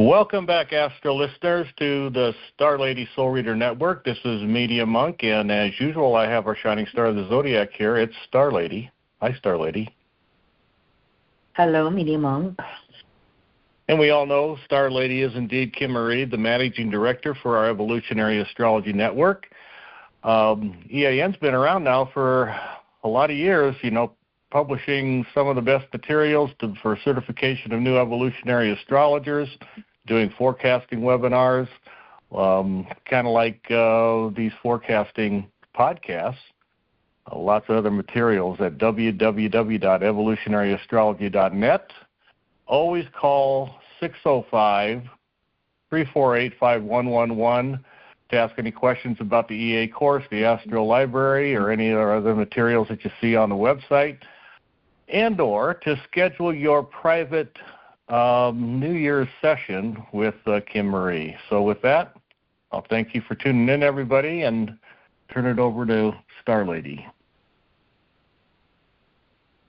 Welcome back, Astro listeners, to the Star Lady Soul Reader Network. This is Media Monk, and as usual, I have our shining star of the zodiac here. It's Star Lady. Hi, Star Lady. Hello, Media Monk. And we all know Star Lady is indeed Kim Marie, the managing director for our Evolutionary Astrology Network. EAN's been around now for a lot of years, publishing some of the best materials for certification of new evolutionary astrologers, doing forecasting webinars, kind of like these forecasting podcasts. Lots of other materials at www.evolutionaryastrology.net. Always call 605-348-5111 to ask any questions about the EA course, the Astro Library, or any other materials that you see on the website, and or to schedule your private New Year's session with Kim Marie. So with that, I'll thank you for tuning in, everybody, and turn it over to Star Lady.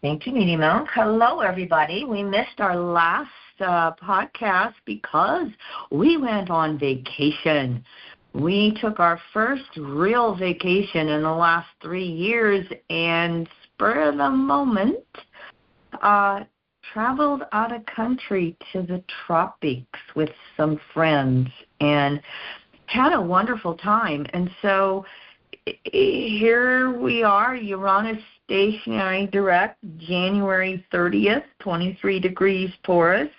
Thank you, Media Monk. Hello, everybody. We missed our last podcast because we went on vacation. We took our first real vacation in the last 3 years and, spur of the moment, traveled out of country to the tropics with some friends and had a wonderful time. And so here we are, Uranus stationary direct, January 30th, 23 degrees Taurus.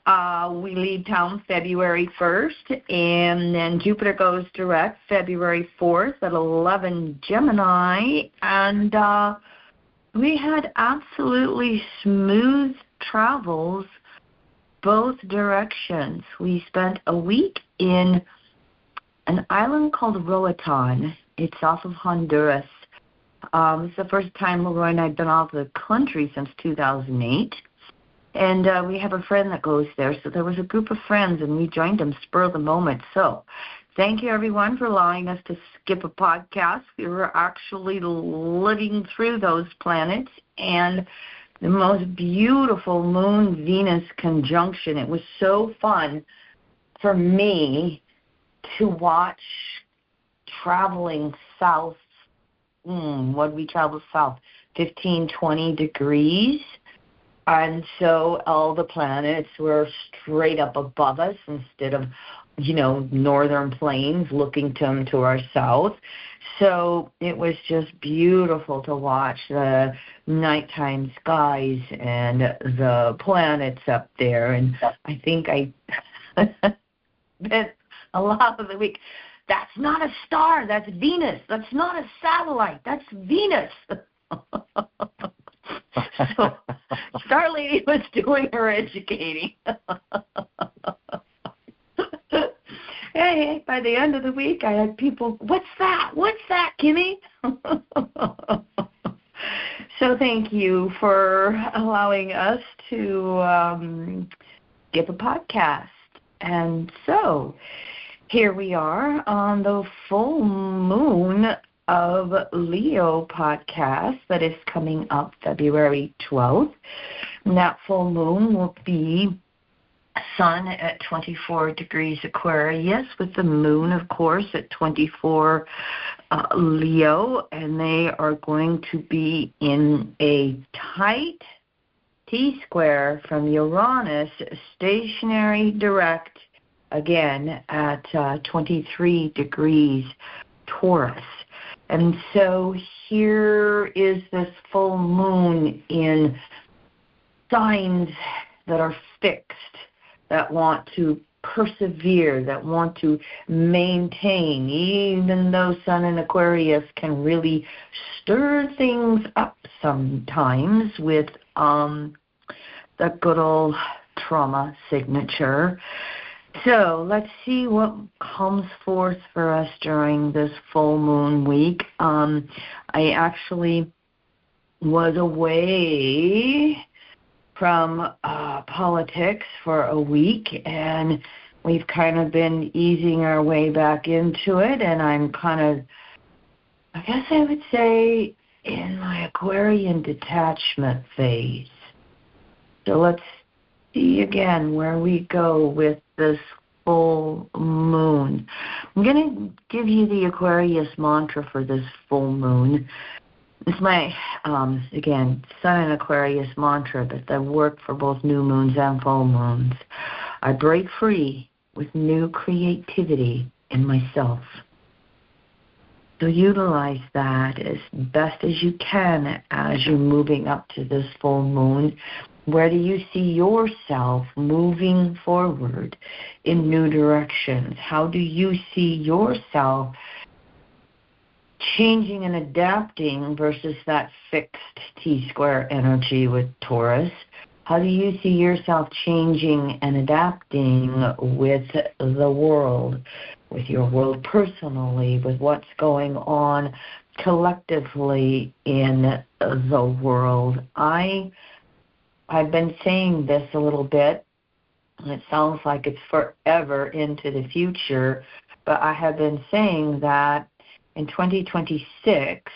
We leave town February 1st, and then Jupiter goes direct February 4th at 11 Gemini, and we had absolutely smooth travels both directions. We spent a week in an island called Roatan. It's off of Honduras. It's the first time Leroy and I have been out of the country since 2008. And we have a friend that goes there. So there was a group of friends, and we joined them spur of the moment. So thank you, everyone, for allowing us to skip a podcast. We were actually living through those planets and the most beautiful Moon-Venus conjunction. It was so fun for me to watch traveling south. What did we travel south? 15, 20 degrees. And so all the planets were straight up above us instead of, northern plains looking to our south. So it was just beautiful to watch the nighttime skies and the planets up there. And I think I spent a lot of the week, that's not a star, that's Venus. That's not a satellite, that's Venus. So Star Lady was doing her educating. Hey, by the end of the week, I had people, what's that? What's that, Kimmy? So thank you for allowing us to give a podcast. And so here we are on the full moon of Leo podcast that is coming up February 12th. And that full moon will be Sun at 24 degrees Aquarius with the moon, of course, at 24 Leo. And they are going to be in a tight T-square from Uranus, stationary direct, again at 23 degrees Taurus. And so here is this full moon in signs that are fixed, that want to persevere, that want to maintain, even though Sun in Aquarius can really stir things up sometimes with the good old trauma signature. So let's see what comes forth for us during this full moon week. I actually was away from politics for a week, and we've kind of been easing our way back into it, and I'm kind of, I guess I would say, in my Aquarian detachment phase. So let's see again where we go with this full moon. I'm going to give you the Aquarius mantra for this full moon. It's my, again, Sun and Aquarius mantra, but that work for both new moons and full moons. I break free with new creativity in myself. So utilize that as best as you can as you're moving up to this full moon. Where do you see yourself moving forward in new directions? How do you see yourself changing and adapting versus that fixed T-square energy with Taurus? How do you see yourself changing and adapting with the world, with your world personally, with what's going on collectively in the world? I've been saying this a little bit, and it sounds like it's forever into the future, but I have been saying that in 2026,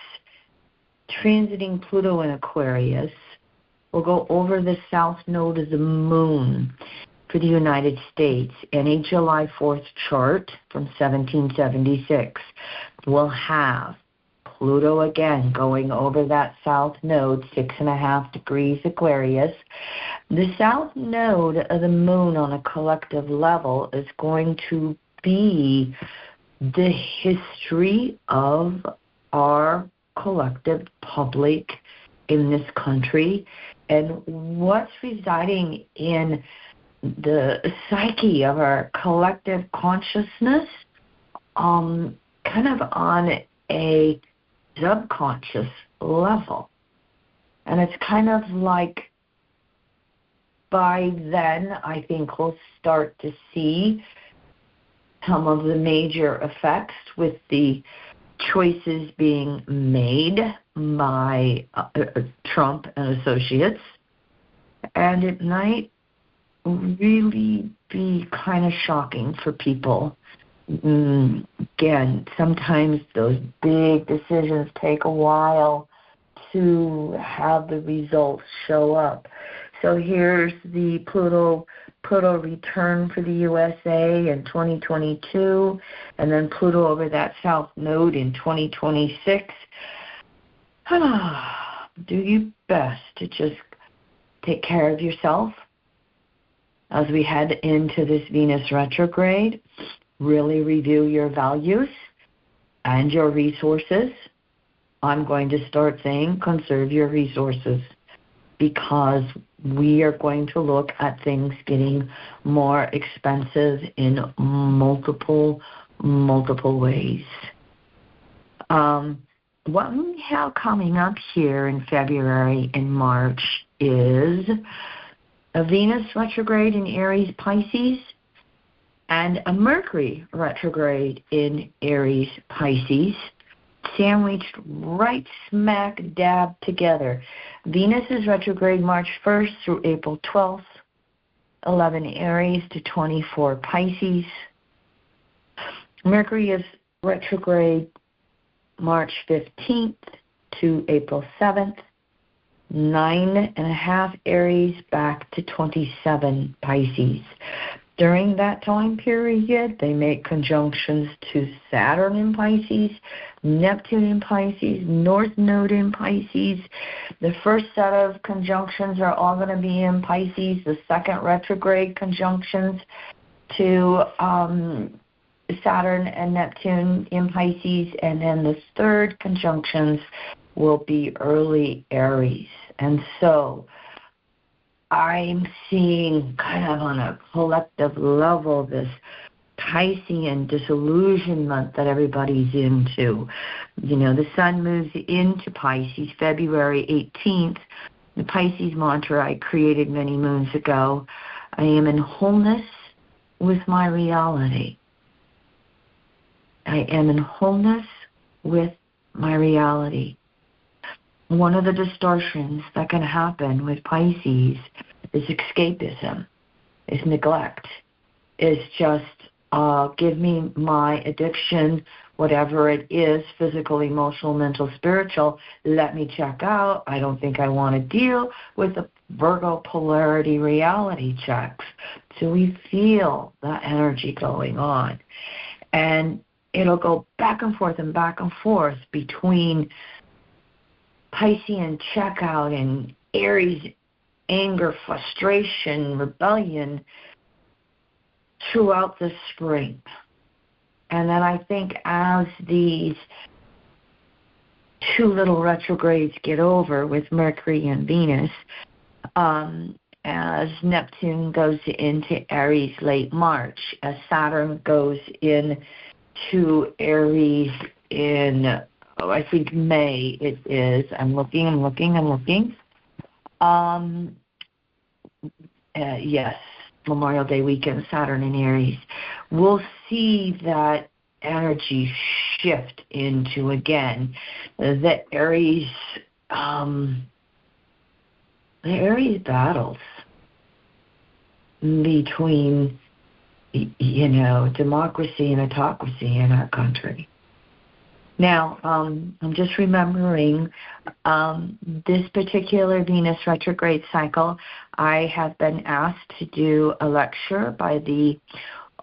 transiting Pluto in Aquarius will go over the south node of the moon for the United States. Any July 4th chart from 1776 will have Pluto again going over that south node, 6.5 degrees Aquarius. The south node of the moon on a collective level is going to be the history of our collective public in this country and what's residing in the psyche of our collective consciousness, kind of on a subconscious level. And it's kind of like by then I think we'll start to see some of the major effects with the choices being made by Trump and associates. And it might really be kind of shocking for people. Again, sometimes those big decisions take a while to have the results show up. So here's the Pluto return for the USA in 2022, and then Pluto over that south node in 2026. Do your best to just take care of yourself as we head into this Venus retrograde. Really review your values and your resources. I'm going to start saying conserve your resources, because we are going to look at things getting more expensive in multiple ways. What we have coming up here in February and March is a Venus retrograde in Aries, Pisces, and a Mercury retrograde in Aries, Pisces, sandwiched right smack dab together. Venus is retrograde March 1st through April 12th, 11 Aries to 24 Pisces. Mercury is retrograde March 15th to April 7th, 9.5 Aries back to 27 Pisces. During that time period, they make conjunctions to Saturn in Pisces, Neptune in Pisces, North Node in Pisces. The first set of conjunctions are all going to be in Pisces. The second retrograde conjunctions to Saturn and Neptune in Pisces. And then the third conjunctions will be early Aries. And so I'm seeing kind of on a collective level this Piscean disillusionment that everybody's into. You know, the sun moves into Pisces February 18th. The Pisces mantra I created many moons ago. I am in wholeness with my reality. I am in wholeness with my reality. One of the distortions that can happen with Pisces is escapism, is neglect, is just give me my addiction whatever it is, physical, emotional, mental, spiritual, let me check out. I don't think I want to deal with the Virgo polarity reality checks. So we feel that energy going on. And it'll go back and forth between Piscean checkout and Aries anger, frustration, rebellion throughout the spring. And then I think as these two little retrogrades get over with Mercury and Venus, as Neptune goes into Aries late March, as Saturn goes into Aries in, I think May it is. I'm looking. Yes, Memorial Day weekend, Saturn in Aries. We'll see that energy shift into, again, the Aries battles between, democracy and autocracy in our country. Now, I'm just remembering this particular Venus retrograde cycle, I have been asked to do a lecture by the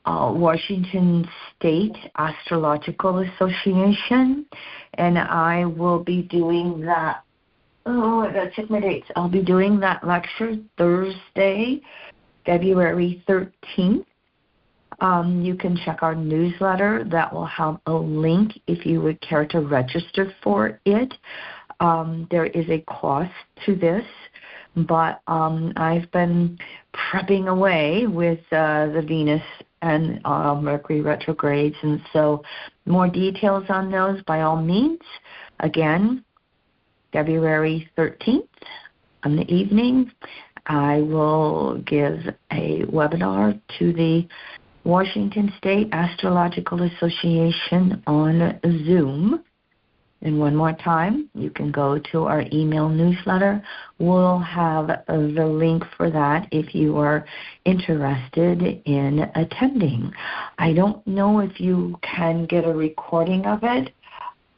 Washington State Astrological Association, and I will be doing that. Oh, I gotta check my dates. I'll be doing that lecture Thursday, February 13th. You can check our newsletter. That will have a link if you would care to register for it. There is a cost to this, but I've been prepping away with the Venus and Mercury retrogrades, and so more details on those by all means. Again, February 13th in the evening, I will give a webinar to the Washington State Astrological Association on Zoom. And one more time, you can go to our email newsletter. We'll have the link for that if you are interested in attending. I don't know if you can get a recording of it.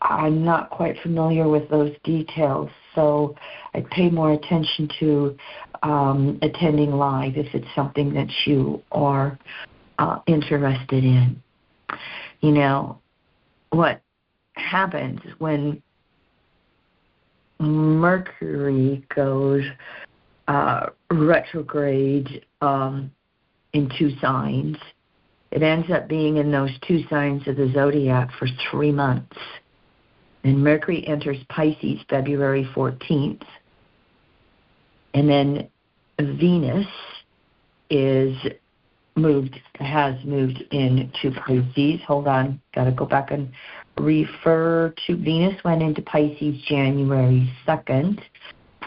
I'm not quite familiar with those details, so I pay more attention to attending live if it's something that you are interested in. What happens when Mercury goes retrograde in two signs, it ends up being in those two signs of the zodiac for 3 months. And Mercury enters Pisces February 14th. And then Venus has moved into Pisces. Hold on, got to go back and refer to Venus. Went into Pisces January 2nd.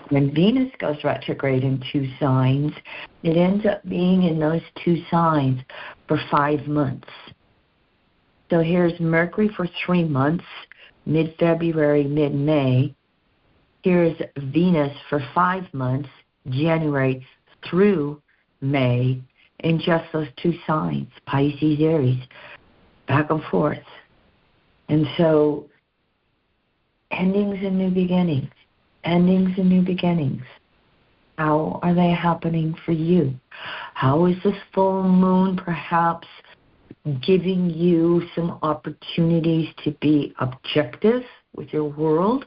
When Venus goes retrograde in two signs, it ends up being in those two signs for 5 months. So here's Mercury for 3 months, mid-February, mid-May. Here's Venus for 5 months, January through May, in just those two signs, Pisces, Aries, back and forth. And so, endings and new beginnings. How are they happening for you? How is this full moon perhaps giving you some opportunities to be objective with your world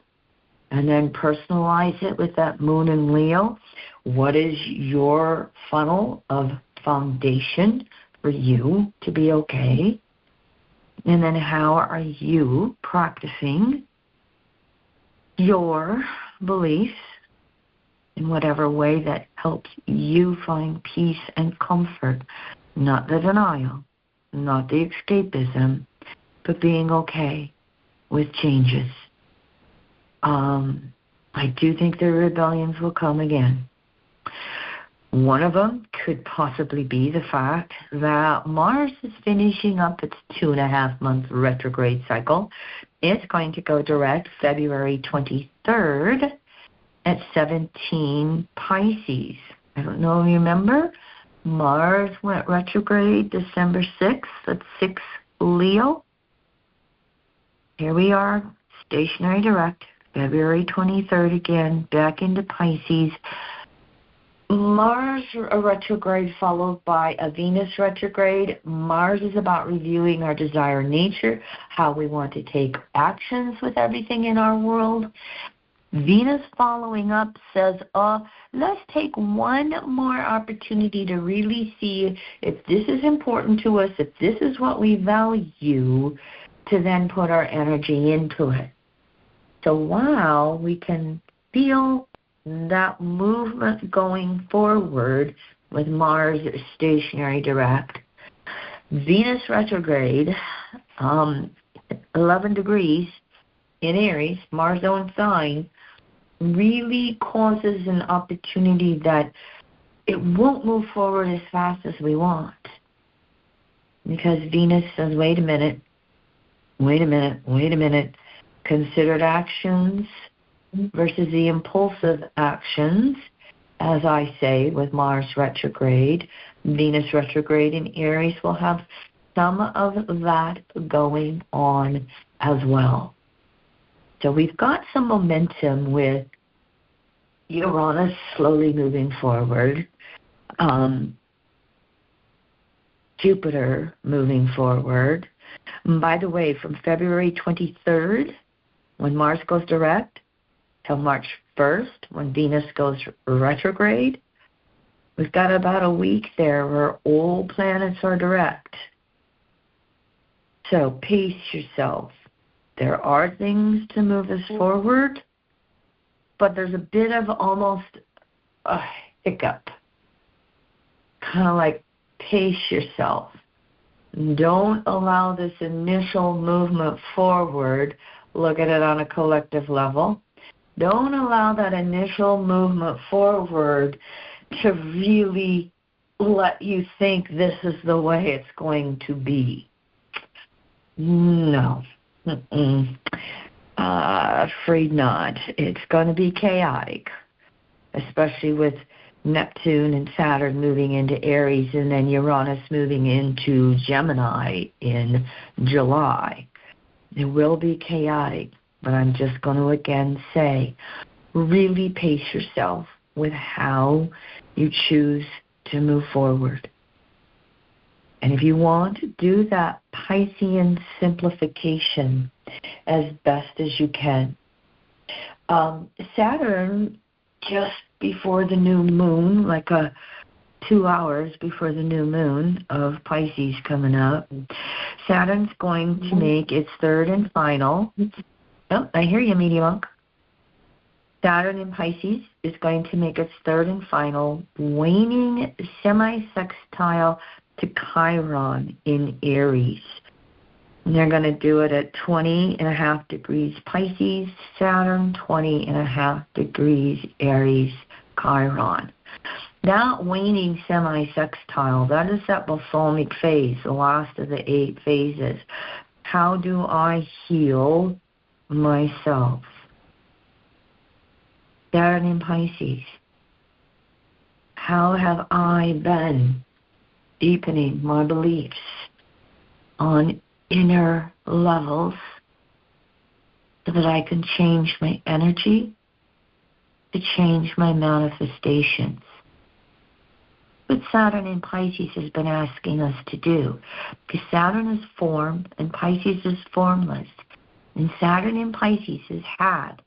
and then personalize it with that moon in Leo? What is your funnel of foundation for you to be okay? And then how are you practicing your beliefs in whatever way that helps you find peace and comfort, not the denial, not the escapism, but being okay with changes. I do think the rebellions will come again. One of them could possibly be the fact that Mars is finishing up its 2.5-month retrograde cycle. It's going to go direct February 23rd at 17 Pisces. I don't know if you remember, Mars went retrograde December 6th at 6 Leo. here we are, stationary direct, February 23rd again, back into Pisces. Mars a retrograde followed by a Venus retrograde. Mars is about reviewing our desired nature, how we want to take actions with everything in our world. Venus following up says, let's take one more opportunity to really see if this is important to us, if this is what we value, to then put our energy into it. So while we can feel that movement going forward with Mars stationary direct, Venus retrograde, 11 degrees in Aries, Mars own sign, really causes an opportunity that it won't move forward as fast as we want. Because Venus says, wait a minute, considered actions versus the impulsive actions, as I say, with Mars retrograde. Venus retrograde in Aries will have some of that going on as well. So we've got some momentum with Uranus slowly moving forward, Jupiter moving forward. By the way, from February 23rd, when Mars goes direct, till March 1st, when Venus goes retrograde, we've got about a week there where all planets are direct. So pace yourself. There are things to move us forward, but there's a bit of almost a hiccup. Kind of like pace yourself. Don't allow this initial movement forward. Look at it on a collective level. Don't allow that initial movement forward to really let you think this is the way it's going to be. No. Afraid not. It's going to be chaotic, especially with Neptune and Saturn moving into Aries and then Uranus moving into Gemini in July. It will be chaotic, but I'm just going to again say, really pace yourself with how you choose to move forward. And if you want to do that Piscean simplification as best as you can, Saturn, just before the new moon, like 2 hours before the new moon of Pisces coming up, Saturn's going to make its third and final. Oh, I hear you, Media Monk. Saturn in Pisces is going to make its third and final waning semi-sextile to Chiron in Aries. And they're going to do it at 20.5 degrees Pisces, Saturn, 20.5 degrees Aries, Chiron. That waning semi-sextile, that is that balsamic phase, the last of the 8 phases. How do I heal myself? Saturn in Pisces. How have I been deepening my beliefs on inner levels so that I can change my energy, to change my manifestations? What Saturn in Pisces has been asking us to do, because Saturn is form and Pisces is formless. And Saturn in Pisces has had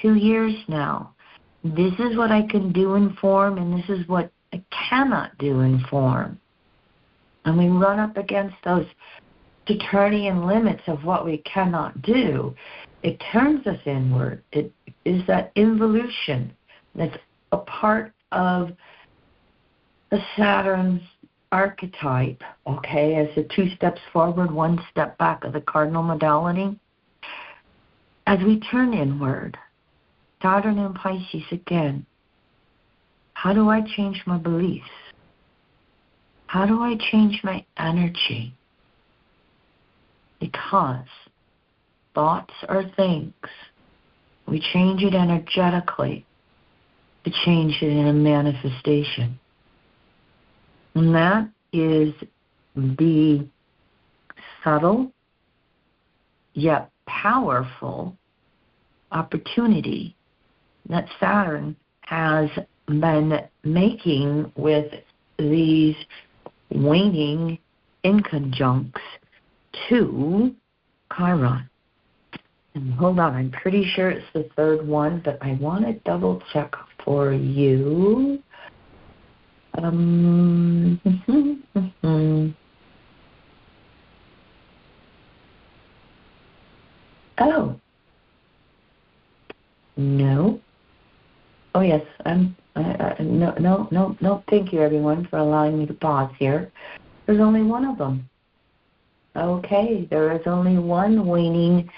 2 years now. This is what I can do in form, and this is what I cannot do in form. And we run up against those Saturnian limits of what we cannot do. It turns us inward. It is that involution that's a part of the Saturn's archetype, okay, as the 2 steps forward, 1 step back of the cardinal modality. As we turn inward, Saturn in Pisces again, how do I change my beliefs? How do I change my energy? Because thoughts are things. We change it energetically to change it in a manifestation. And that is the subtle yet powerful opportunity that Saturn has been making with these waning inconjuncts to Chiron. And hold on, I'm pretty sure it's the third one, but I want to double check for you. Oh. No. Oh, yes. No. Thank you, everyone, for allowing me to pause here. There's only one of them. Okay, there is only one waning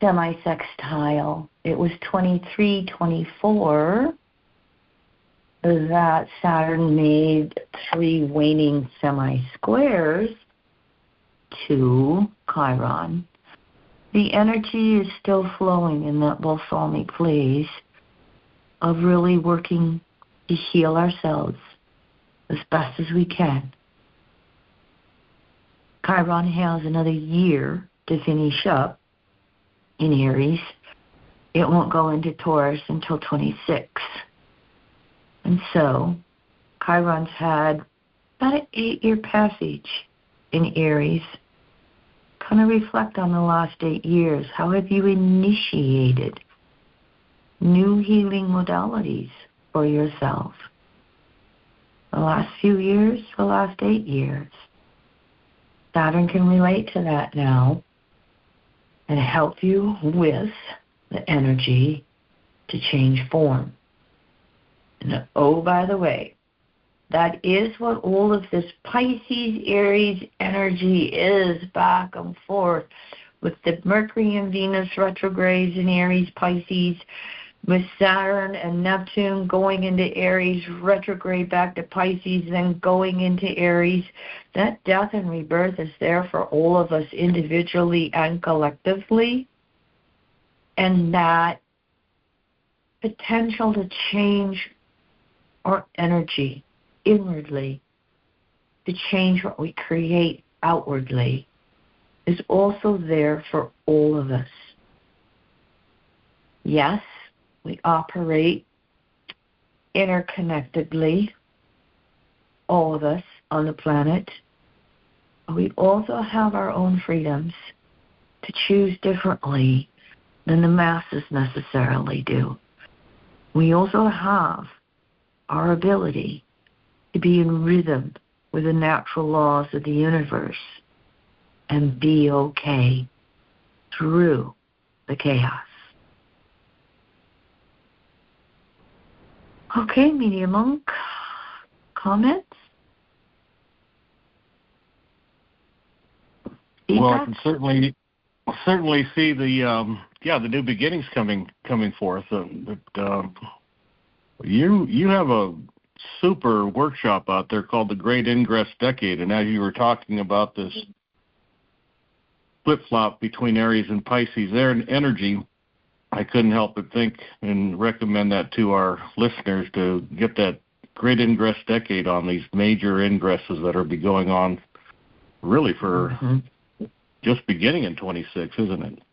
semi-sextile. It was 23-24 that Saturn made 3 waning semi-squares to Chiron. The energy is still flowing in that balsamic place of really working to heal ourselves as best as we can. Chiron has another year to finish up in Aries. It won't go into Taurus until 26. And so Chiron's had about an 8-year passage in Aries. Kind of reflect on the last 8 years. How have you initiated new healing modalities for yourself? The last few years, the last 8 years. Saturn can relate to that now and help you with the energy to change form. And oh, by the way, that is what all of this Pisces, Aries energy is, back and forth, with the Mercury and Venus retrogrades in Aries, Pisces, with Saturn and Neptune going into Aries, retrograde back to Pisces, then going into Aries. That death and rebirth is there for all of us individually and collectively. And that potential to change our energy inwardly, to change what we create outwardly, is also there for all of us. Yes, we operate interconnectedly, all of us on the planet. We also have our own freedoms to choose differently than the masses necessarily do. We also have our ability to be in rhythm with the natural laws of the universe and be okay through the chaos. Okay, Media Monk, comments? Well, I can certainly see the new beginnings coming forth. You have a super workshop out there called the Great Ingress Decade, and as you were talking about this flip-flop between Aries and Pisces, their energy, I couldn't help but think and recommend that to our listeners to get that Great Ingress Decade on these major ingresses that are be going on really for just beginning in 26, isn't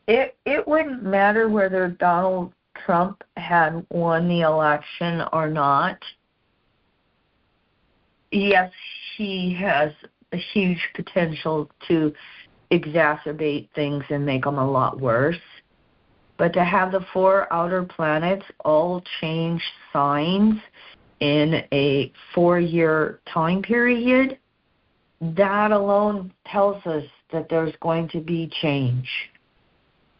it? It wouldn't matter whether Donald Trump had won the election or not. Yes, he has a huge potential to exacerbate things and make them a lot worse. But to have the 4 outer planets all change signs in a 4-year time period, that alone tells us that there's going to be change.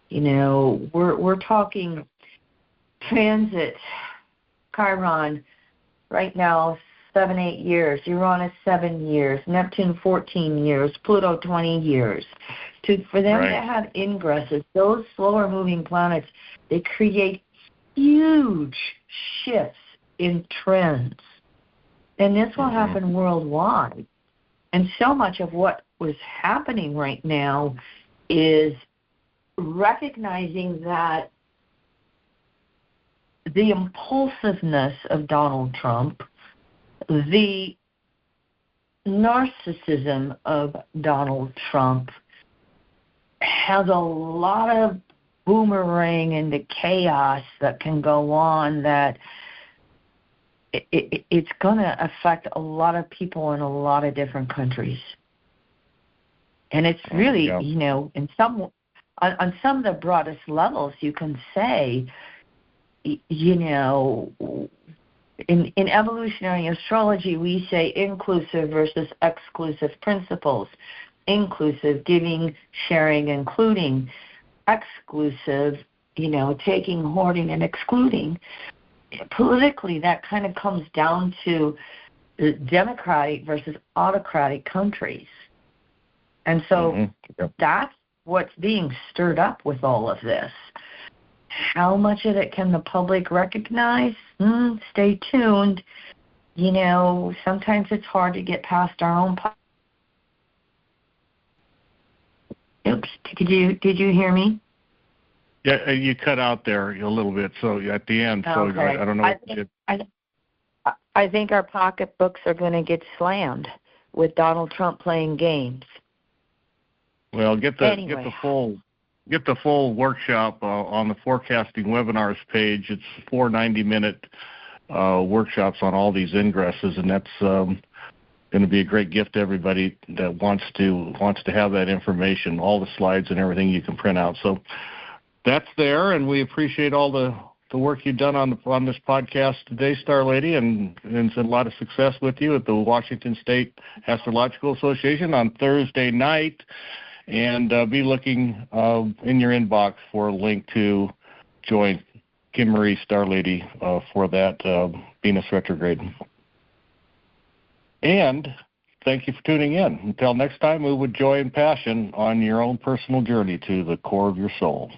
You know, we're talking transit, Chiron, right now, 7-8 years, Uranus 7 years, Neptune 14 years, Pluto 20 years. For them to have ingresses, those slower moving planets, they create huge shifts in trends. And this will happen worldwide. And so much of what was happening right now is recognizing that the impulsiveness of Donald Trump, the narcissism of Donald Trump, has a lot of boomerang and the chaos that can go on that it's going to affect a lot of people in a lot of different countries. And it's really, you know, on some of the broadest levels, you can say, you know, in evolutionary astrology, we say inclusive versus exclusive principles. Inclusive, giving, sharing, including. Exclusive, you know, taking, hoarding, and excluding. Politically, that kind of comes down to democratic versus autocratic countries. And so that's what's being stirred up with all of this. How much of it can the public recognize? Stay tuned. You know, sometimes it's hard to get past our own. Oops, did you hear me? Yeah, you cut out there a little bit, so at the end, so okay. I don't know what you did. I think our pocketbooks are going to get slammed with Donald Trump playing games. Well, get the full workshop on the forecasting webinars page. It's 4 90-minute workshops on all these ingresses, and that's going to be a great gift to everybody that wants to have that information. All the slides and everything you can print out. So that's there, and we appreciate all the work you've done on this podcast today, Star Lady, and it's a lot of success with you at the Washington State Astrological Association on Thursday night. And be looking in your inbox for a link to join Kim Marie, Star Lady, for that Venus retrograde. And thank you for tuning in. Until next time, move with joy and passion on your own personal journey to the core of your soul.